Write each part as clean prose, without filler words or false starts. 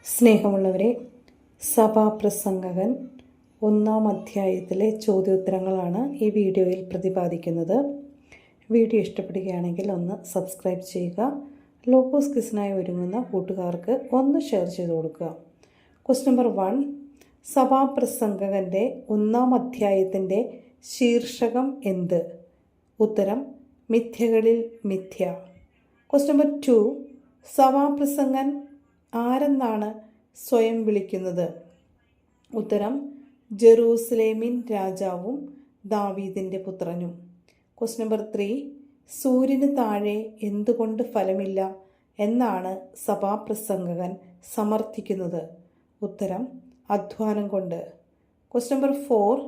സ്നേഹമുള്ളവരെ, സഭാപ്രസംഗകൻ 1-ാം അധ്യായത്തിലെ ചോദ്യോത്തരങ്ങളാണ് ഈ വീഡിയോയിൽ പ്രതിപാദിക്കുന്നത്. വീഡിയോ ഇഷ്ടപ്പെടുകയാണെങ്കിൽ ഒന്ന് സബ്സ്ക്രൈബ് ചെയ്യുക. ലോഗോസ് ക്വിസിനായി ഒരുങ്ങുന്ന കൂട്ടുകാർക്ക് ഒന്ന് ഷെയർ ചെയ്ത് കൊടുക്കുക. ക്വസ്റ്റ്യൻ നമ്പർ 1, സഭാപ്രസംഗകൻ്റെ 1-ാം അധ്യായത്തിൻ്റെ ശീർഷകം എന്ത്? ഉത്തരം മിഥ്യകളിൽ മിഥ്യ. ക്വസ്റ്റ്യൻ നമ്പർ 2, സഭാപ്രസംഗൻ ആരെന്നാണ് സ്വയം വിളിക്കുന്നത്? ഉത്തരം ജെറൂസലേമിൻ രാജാവും ദാവീദിൻ്റെ പുത്രനും. ക്വസ്റ്റ്യൻ നമ്പർ 3, സൂര്യന് താഴെ എന്തുകൊണ്ട് ഫലമില്ല എന്നാണ് സഭാപ്രസംഗകൻ സമർത്ഥിക്കുന്നത്? ഉത്തരം അധ്വാനം കൊണ്ട്. ക്വസ്റ്റ്യൻ നമ്പർ 4,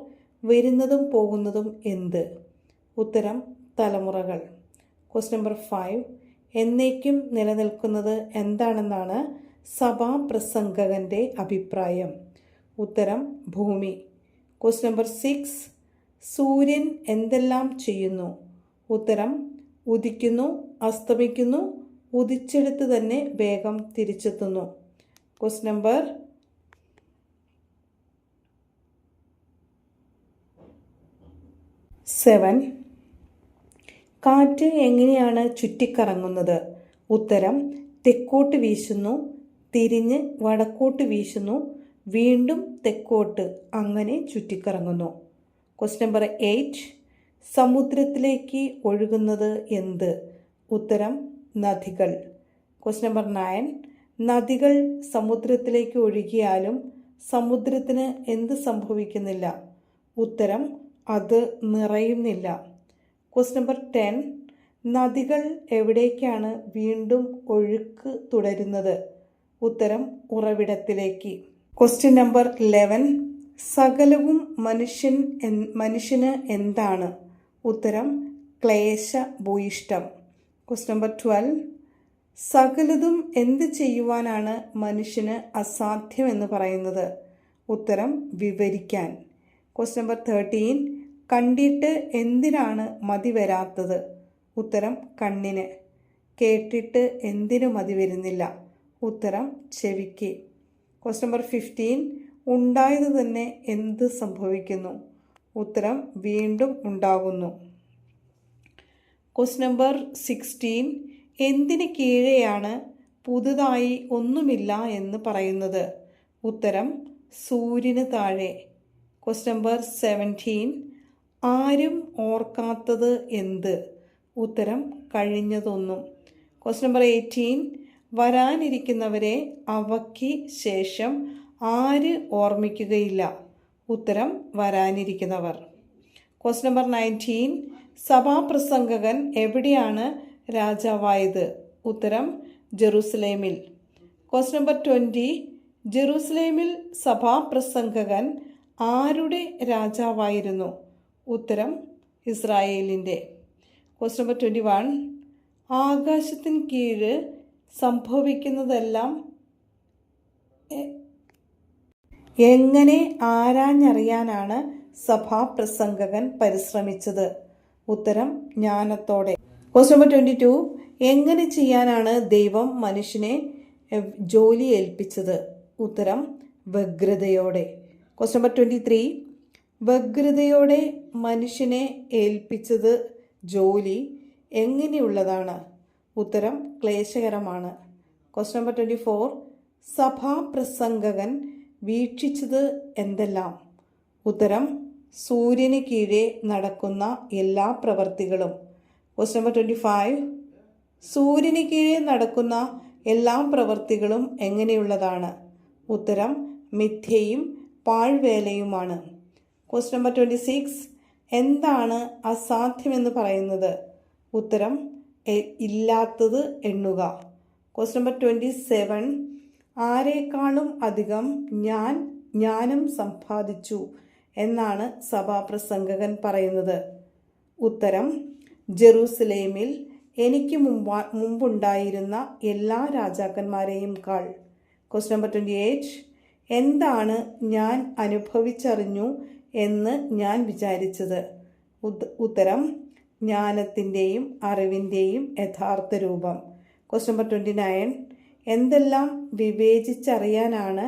വരുന്നതും പോകുന്നതും എന്ത്? ഉത്തരം തലമുറകൾ. ക്വസ്റ്റ്യൻ നമ്പർ 5, എന്നേക്കും നിലനിൽക്കുന്നത് എന്താണെന്നാണ് സഭാപ്രസംഗകൻ്റെ അഭിപ്രായം? ഉത്തരം ഭൂമി. ക്വസ്റ്റ്യൻ നമ്പർ 6, സൂര്യൻ എന്തെല്ലാം ചെയ്യുന്നു? ഉത്തരം ഉദിക്കുന്നു, അസ്തമിക്കുന്നു, ഉദിച്ചെടുത്ത് തന്നെ വേഗം തിരിച്ചെത്തുന്നു. ക്വസ്റ്റ്യൻ നമ്പർ 7, കാറ്റ് എങ്ങനെയാണ് ചുറ്റിക്കറങ്ങുന്നത്? ഉത്തരം തെക്കോട്ട് വീശുന്നു, തിരിഞ്ഞ് വടക്കോട്ട് വീശുന്നു, വീണ്ടും തെക്കോട്ട്, അങ്ങനെ ചുറ്റിക്കറങ്ങുന്നു. ക്വസ്റ്റ്യൻ നമ്പർ 8, സമുദ്രത്തിലേക്ക് ഒഴുകുന്നത് എന്ത്? ഉത്തരം നദികൾ. ക്വസ്റ്റ്യൻ നമ്പർ 9, നദികൾ സമുദ്രത്തിലേക്ക് ഒഴുകിയാലും സമുദ്രത്തിന് എന്ത് സംഭവിക്കുന്നില്ല? ഉത്തരം അത് നിറയുന്നില്ല. ക്വസ്റ്റ്യൻ നമ്പർ 10, നദികൾ എവിടേക്കാണ് വീണ്ടും ഒഴുക്ക് തുടരുന്നത്? ഉത്തരം ഉറവിടത്തിലേക്ക്. ക്വസ്റ്റ്യൻ നമ്പർ 11, സകലവും മനുഷ്യന് എന്താണ്? ഉത്തരം ക്ലേശഭൂയിഷ്ടം. ക്വസ്റ്റ്യൻ നമ്പർ 12, സകലതും എന്ത് ചെയ്യുവാനാണ് മനുഷ്യന് അസാധ്യം എന്ന് പറയുന്നത്? ഉത്തരം വിവരിക്കാൻ. ക്വസ്റ്റ്യൻ നമ്പർ 13, കണ്ടിട്ട് എന്തിനാണ് മതി വരാത്തത്? ഉത്തരം കണ്ണിന്. കേട്ടിട്ട് എന്തിനു മതി വരുന്നില്ല? ഉത്തരം ചെവിക്ക്. ക്വസ്റ്റ്യൻ നമ്പർ 15, ഉണ്ടായത് തന്നെ എന്ത് സംഭവിക്കുന്നു? ഉത്തരം വീണ്ടും ഉണ്ടാകുന്നു. ക്വസ്റ്റ്യൻ നമ്പർ 16, എന്തിന് കീഴെയാണ് പുതുതായി ഒന്നുമില്ല എന്ന് പറയുന്നത്? ഉത്തരം സൂര്യന് താഴെ. ക്വസ്റ്റ്യൻ നമ്പർ 17, ആരും ഓർക്കാത്തത് എന്ത്? ഉത്തരം കഴിഞ്ഞതൊന്നും. ക്വസ്റ്റ്യൻ നമ്പർ 18, വരാനിരിക്കുന്നവരെ അവയ്ക്ക് ശേഷം ആര് ഓർമ്മിക്കുകയില്ല? ഉത്തരം വരാനിരിക്കുന്നവർ. ക്വസ്റ്റ്യൻ നമ്പർ 19, സഭാപ്രസംഗകൻ എവിടെയാണ് രാജാവായത്? ഉത്തരം ജെറൂസലേമിൽ. ക്വസ്റ്റ്യൻ നമ്പർ 20, ജെറൂസലേമിൽ സഭാപ്രസംഗകൻ ആരുടെ രാജാവായിരുന്നു? ഉത്തരം ഇസ്രായേലിൻ്റെ. ക്വസ്റ്റ്യൻ നമ്പർ 21, ആകാശത്തിന് കീഴ് സംഭവിക്കുന്നതെല്ലാം എങ്ങനെ ആരാഞ്ഞറിയാനാണ് സഭാപ്രസംഗകൻ പരിശ്രമിച്ചത്? ഉത്തരം ജ്ഞാനത്തോടെ. ക്വസ്റ്റ്യൻ നമ്പർ 22, എങ്ങനെ ചെയ്യാനാണ് ദൈവം മനുഷ്യനെ ജോലി ഏൽപ്പിച്ചത്? ഉത്തരം വ്യഗ്രതയോടെ. ക്വസ്റ്റ്യൻ നമ്പർ 23, വ്യഗ്രതയോടെ മനുഷ്യനെ ഏൽപ്പിച്ചത് ജോലി എങ്ങനെയുള്ളതാണ്? ഉത്തരം ക്ലേശകരമാണ്. ക്വസ്റ്റ്യൻ നമ്പർ 24, സഭാപ്രസംഗകൻ വീക്ഷിച്ചത് എന്തെല്ലാം? ഉത്തരം സൂര്യന് കീഴെ നടക്കുന്ന എല്ലാ പ്രവർത്തികളും. ക്വസ്റ്റ്യൻ നമ്പർ 25, സൂര്യന് കീഴെ നടക്കുന്ന എല്ലാ പ്രവർത്തികളും എങ്ങനെയുള്ളതാണ്? ഉത്തരം മിഥ്യയും പാഴ്വേലയുമാണ്. ക്വസ്റ്റ്യൻ നമ്പർ 26, എന്താണ് അസാധ്യമെന്ന് പറയുന്നത്? ഉത്തരം ഇല്ലാത്തത് എണ്ണുക. ക്വസ്റ്റ്യൻ നമ്പർ 27, ആരെക്കാളും അധികം ഞാൻ ജ്ഞാനം സമ്പാദിച്ചു എന്നാണ് സഭാപ്രസംഗകൻ പറയുന്നത്? ഉത്തരം ജെറൂസലേമിൽ എനിക്ക് മുമ്പുണ്ടായിരുന്ന എല്ലാ രാജാക്കന്മാരെയും കാൾ. ക്വസ്റ്റ്യൻ നമ്പർ 28, എന്താണ് ഞാൻ അനുഭവിച്ചറിഞ്ഞു എന്ന് ഞാൻ വിചാരിച്ചത്? ഉത്തരം ജ്ഞാനത്തിൻ്റെയും അറിവിൻ്റെയും യഥാർത്ഥ രൂപം. ക്വസ്റ്റ്യൻ നമ്പർ 29, എന്തെല്ലാം വിവേചിച്ചറിയാനാണ്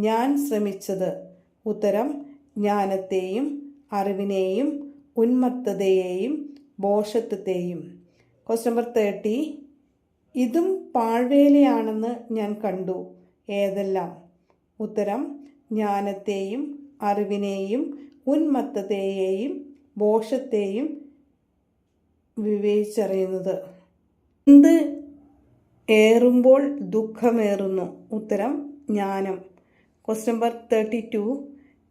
ഞാൻ ശ്രമിച്ചത്? ഉത്തരം: ജ്ഞാനത്തെയും അറിവിനെയും ഉന്മത്തതയെയും ഭോഷത്വത്തെയും. Question number 30. ഇതും പാഴ്വേലയാണെന്ന് ഞാൻ കണ്ടു. ഏതെല്ലാം? ഉത്തരം: ജ്ഞാനത്തെയും അറിവിനെയും ഉന്മത്തതയെയും ഭോഷത്തെയും വിവേചിച്ചറിയുന്നത്. എന്ത് ഏറുമ്പോൾ ദുഃഖമേറുന്നു? ഉത്തരം: ജ്ഞാനം. Question number 32.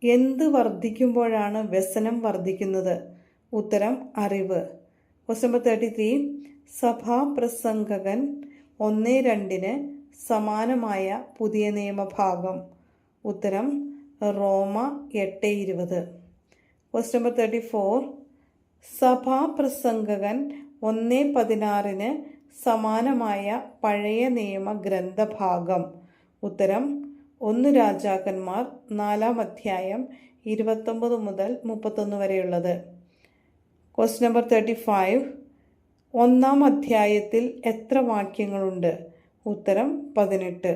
എന്ത് വർദ്ധിക്കുമ്പോഴാണ് വ്യസനം വർദ്ധിക്കുന്നത്? ഉത്തരം: അറിവ്. Question number 33. സഭാപ്രസംഗകൻ 1:2 സമാനമായ പുതിയ നിയമഭാഗം. ഉത്തരം: റോമ 8:20. Question number 34. സഭാപ്രസംഗകൻ 1:16 സമാനമായ പഴയ നിയമ ഗ്രന്ഥഭാഗം. ഉത്തരം: 1 രാജാക്കന്മാർ 4 29 മുതൽ 31 വരെയുള്ളത്. Question number 35. 1 അധ്യായത്തിൽ എത്ര വാക്യങ്ങളുണ്ട്? ഉത്തരം: 18.